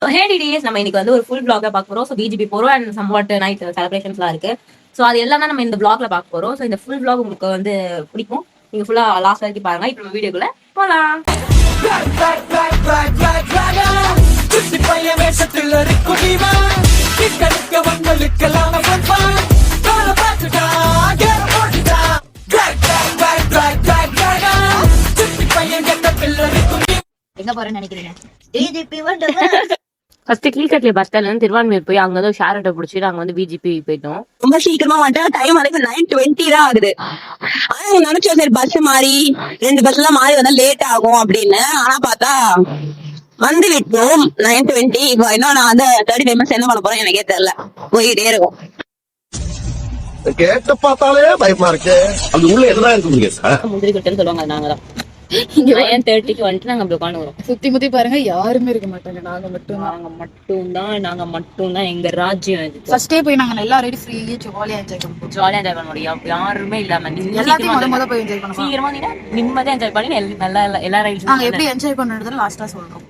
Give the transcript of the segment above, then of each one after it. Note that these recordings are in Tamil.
ஹே டிடிஎஸ் நம்ம இன்னைக்கு வந்து ஒரு ஃபுல் vlog பார்க்க போறோம். ஸோ பிஜிபி போறோம் அண்ட் சம்வாட் நைட் செலிப்ரேஷன்ஸ்லாம் இருக்கு. ஸோ அது எல்லாம் தான் நம்ம இந்த vlogல பார்க்க போறோம். ஸோ இந்த ஃபுல் vlog உங்களுக்கு வந்து பிடிக்கும். நீங்க ஃபுல்லா லாஸ்ட் வரைக்கும் பாருங்க. இப்போ நம்ம வீடியோக்குள்ள போலாம். எங்க போறேன்னு நினைக்கிறீங்க? ஃபர்ஸ்ட் கீழ்கட்லி பஸ் ஸ்டாண்ட்ல இருந்து திருவான்மையூர் போய் அங்க வந்து ஷேர் ஆட்டோ பிடிச்சி நாங்க வந்து பிஜிபி போயிட்டோம். ரொம்ப சீக்கிரமா வந்துட்டு டைம் வரைக்கும் 9:20 தான் ஆகுது. ஆனா நினைச்சோம் சரி பஸ் மாறி 2 பஸ் எல்லாம் மாறி வந்தா லேட் ஆகும் அப்படின்னு. ஆனா பார்த்தா வந்து விட்டோம் 9:20. இப்போ இன்னும் நான் வந்து 35 மினிட்ஸ் என்ன பண்ண போறேன் எனக்கே தெரியல. போயிட்டே இருக்கும். கேட்ட பார்த்தாலே பயமா இருக்கு. அது உள்ள எதுதான் இருக்கு முடியாது சார். முந்திரி கொட்டைன்னு சொல்லுவாங்க. நாங்க தான் 9:30க்கு வந்துட்டு நாங்க அப்படி உட்காந்துக்கிறோம். சுத்தி முத்தி பாருங்க, யாருமே இருக்க மாட்டாங்க. நாங்க மட்டும்தான் எங்க ராஜ்யம் இது. ஃபர்ஸ்டே போய் நாங்க எல்லாரும் ஃப்ரீயா ஜாலியா என்ஜாய் பண்ணுவோம். ஜாலியா என்ஜாய் பண்ண முடியும். யாருமே இல்லாம எல்லாத்தையும் முத போய் என்ஜாய் பண்ணுவோம். சீக்கிரமா நிம்மதியா என்ஜாய் பண்ணி நல்லா எல்லா ரைட்ஸும் நாங்க எப்படி என்ஜாய் பண்ணறதுன்னு லாஸ்டா சொல்றோம்.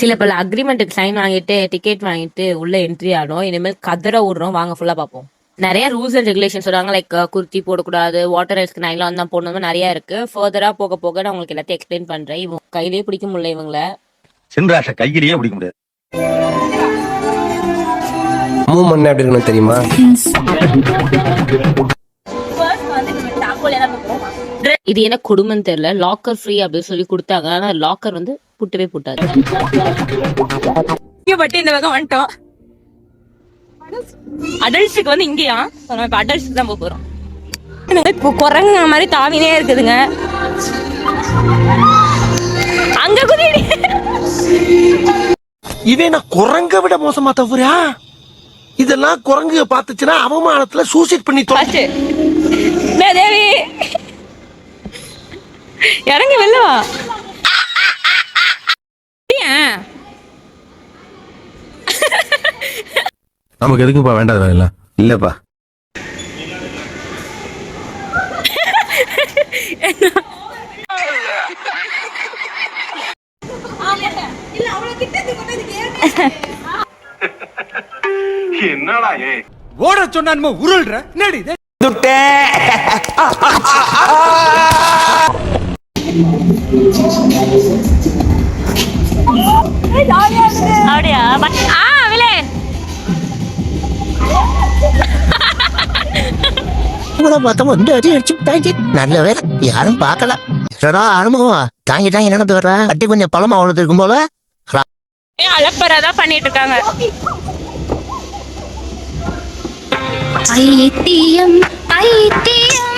சில பல அக்ரிமெண்ட்டுக்கு சைன் வாங்கிட்டு டிக்கெட் வாங்கிட்டு உள்ள என்ட்ரி ஆனோம். இனிமேல் கதற விடுறோம். வாங்க ஃபுல்லா பார்ப்போம். நிறைய ரூல்ஸ் அண்ட் ரெகுலேஷன் சொல்றாங்க. லைக் குர்த்தி போடக்கூடாது, வாட்டர் ரைஸ்க்கு நைலான் தான் போடணும், நிறைய இருக்கு. ஃபர்தரா போக போக நான் உங்களுக்கு எல்லாத்தையும் எக்ஸ்பிளைன் பண்றேன். இவங்க கையிலேயே பிடிக்க முடியல. இவங்கள சென்றாஷ கையிலேயே பிடிக்க முடியாது. மூவ்மெண்ட் எப்படி இருக்கணும் தெரியுமா? இது என்ன கொடுமைன்னு தெரியல. லாக்கர் ஃப்ரீ அப்படின்னு சொல்லி கொடுத்தாங்க. ஆனா லாக்கர் வந்து புட்டவே புட்டாது. இந்த பக்கம் வந்துட்டோம். அடல்ட்ஸுக்கு வந்து இங்கேயா இப்ப அடல்ட்ஸுக்கு தான் போறோம். இப்போ குரங்கு மாதிரி தாவினே இருக்குதுங்க. அங்க குதிடி. இவன் நான் குரங்க விட மோசமா தவறா? இதெல்லாம் குரங்கு பாத்துச்சுன்னா அவமானத்துல சூசைட் பண்ணி தேவி இறங்கி வெள்ளவா. நமக்கு எதுக்குப்பா வேண்டாத இல்ல இல்லப்பா. என்னடா ஓட சொன்னா உருள்ற நடி அப்படியா? விலே நல்ல வேலை யாரும் பாக்கல. அனுபவம் தாங்கி தாங்கி என்ன வர்ற அட்டி கொஞ்சம் பழமா அவ்வளவு இருக்கும் போல அலப்பறதான் பண்ணிட்டு இருக்காங்க. ஐத்தியம் ஐத்தியம்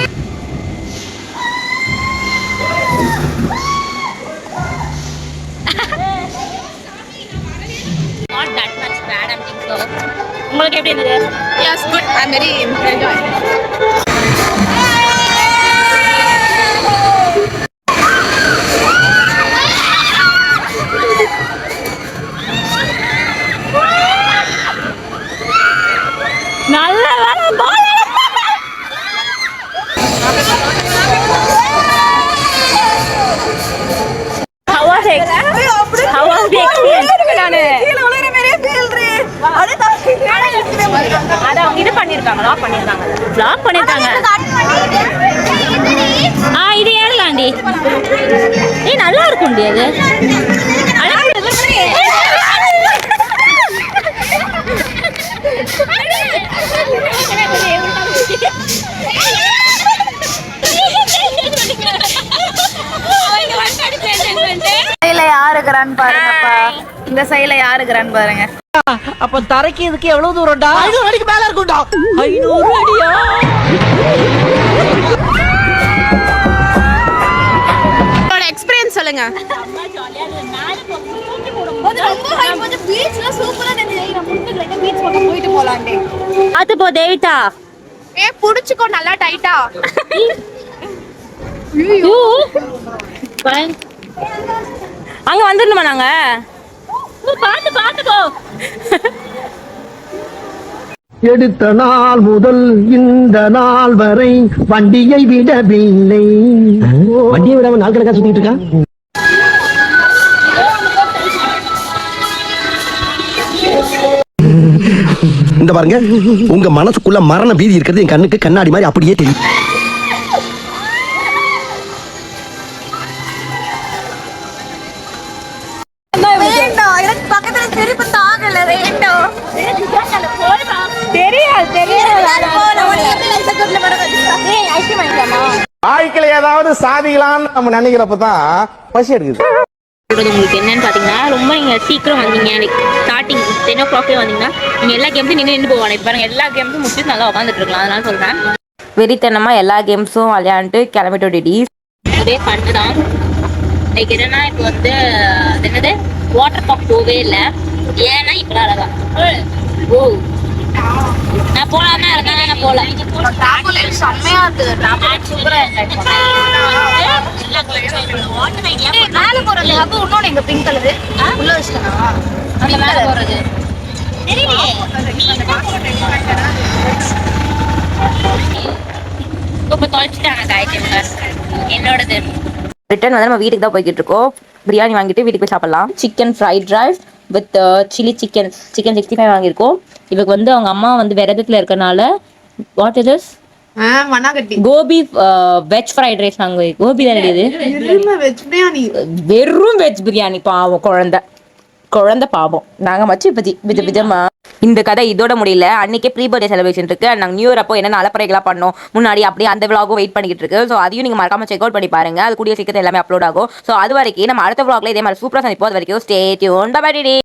உங்களுக்கு எப்படி இருந்தது? Yes good. I am very enjoy. நல்ல வேலை பால். How was the experience? அதான் இது பண்ணிருக்காங்க. லாக் பண்ணிருக்காங்க. இது ஏறலாண்டி. நல்லா இருக்கும் அது. யாருக்குறான்னு பாருங்கப்பா. இந்த சைடுல யாருக்குறான்னு பாருங்க. அப்ப தரைக்கு இதுக்கு எவ்வளவு தூரம்டா? 500 அடிக்கு மேல இருக்கும்டா. 500 அடியா? உங்களோட எக்ஸ்பீரியன்ஸ் சொல்லுங்க. அது போ தேவிதா. புடிச்சுக்கோ நல்லா டைட்டா. அங்க வந்துடணுமா நாங்க? பாத்து போ. எடுத்த நாள் முதல் இந்த நாள் வரை வண்டியை விடவில்லை. வண்டியை விடாம நாள் கணக்கா சுத்திட்டு இருக்கா. இந்த பாருங்க உங்க மனசுக்குள்ள மரண பீதி இருக்கிறது என் கண்ணுக்கு கண்ணாடி மாதிரி அப்படியே தெரியும். வேண்டாம் எனக்கு பக்கத்துல செருப்பு தாங்கல வேண்டாம் வாழ்க்கையில ஏதாவது சாதிக்கலாம்னு நம்ம நினைக்கிறப்பதான் பசி எடுக்குது. சொல்றது உங்களுக்கு என்னன்னு பாத்தீங்கன்னா ரொம்ப நீங்க சீக்கிரம் வந்தீங்க லைக் ஸ்டார்டிங் 10 o'clock வந்தீங்கன்னா நீங்க எல்லா கேம்ஸும் நின்று போவாங்க. இப்ப பாருங்க எல்லா கேம்ஸும் முடிச்சு நல்லா உட்காந்துட்டு இருக்கலாம். அதனால சொல்றேன் வெறித்தனமா எல்லா கேம்ஸும் விளையாண்டு கிளம்பிட்டோம் டிடி. ஒரே ஃபன் தான். லைக் என்னன்னா இப்போ வந்து அது என்னது வாட்டர் பார்க் போவே இல்லை. ஏன்னா இப்ப அழகா ஓ நான் போலாமா இருக்கேன் நான் போல செம்மையா இருக்கு சூப்பரா மேல போறது அப்ப இன்னொன்னு எங்க பிங்க் கலரு உள்ள வச்சுட்டா அந்த மேல போறது இப்ப தொலைச்சிட்டாங்க காய்ச்சி என்னோடது. ரிட்டர்ன் வந்து நம்ம வீட்டுக்கு தான் போய்கிட்டு இருக்கோம். பிரியாணி வாங்கிட்டு வீட்டுக்கு போய் சாப்பிடலாம். Chicken fried rice with chilli chicken 65 வாங்கியிருக்கோம். இவருக்கு வந்து அவங்க அம்மா வந்து விரதத்துல இருக்கனால வாட் இஸ் திஸ் மண்ணாகட்டி கோபி வெஜ் ஃப்ரைட் ரைஸ். நாங்க கோபி தான் இது வெஜ் பிரியாணி வெறும் வெஜ் பிரியாணி. பாவம் குழந்தை பாவம். நாங்க மச்சு விதமா இந்த கதை இதோட முடியல. அன்னைக்கே ப்ரீ பர்த்டே செலிப்ரேஷன் இருக்கு. நாங்கள் நியூ இயர் அப்போ என்னென்ன அலப்பறைகளாக பண்ணோம் முன்னாடி அப்படியே அந்த விளாகும் வெயிட் பண்ணிட்டு இருக்கு. ஸோ அதையும் நீங்கள் மறக்காம செக் அவுட் பண்ணி பாருங்க. அது கூடிய சீக்கிரம் எல்லாமே அப்லோட் ஆகும். ஸோ அது வரைக்கும் நம்ம அடுத்த விளாக்ல இதே மாதிரி சூப்பராக சந்திப்போம். அது வரைக்கும் ஸ்டே டியூன்ட். By by.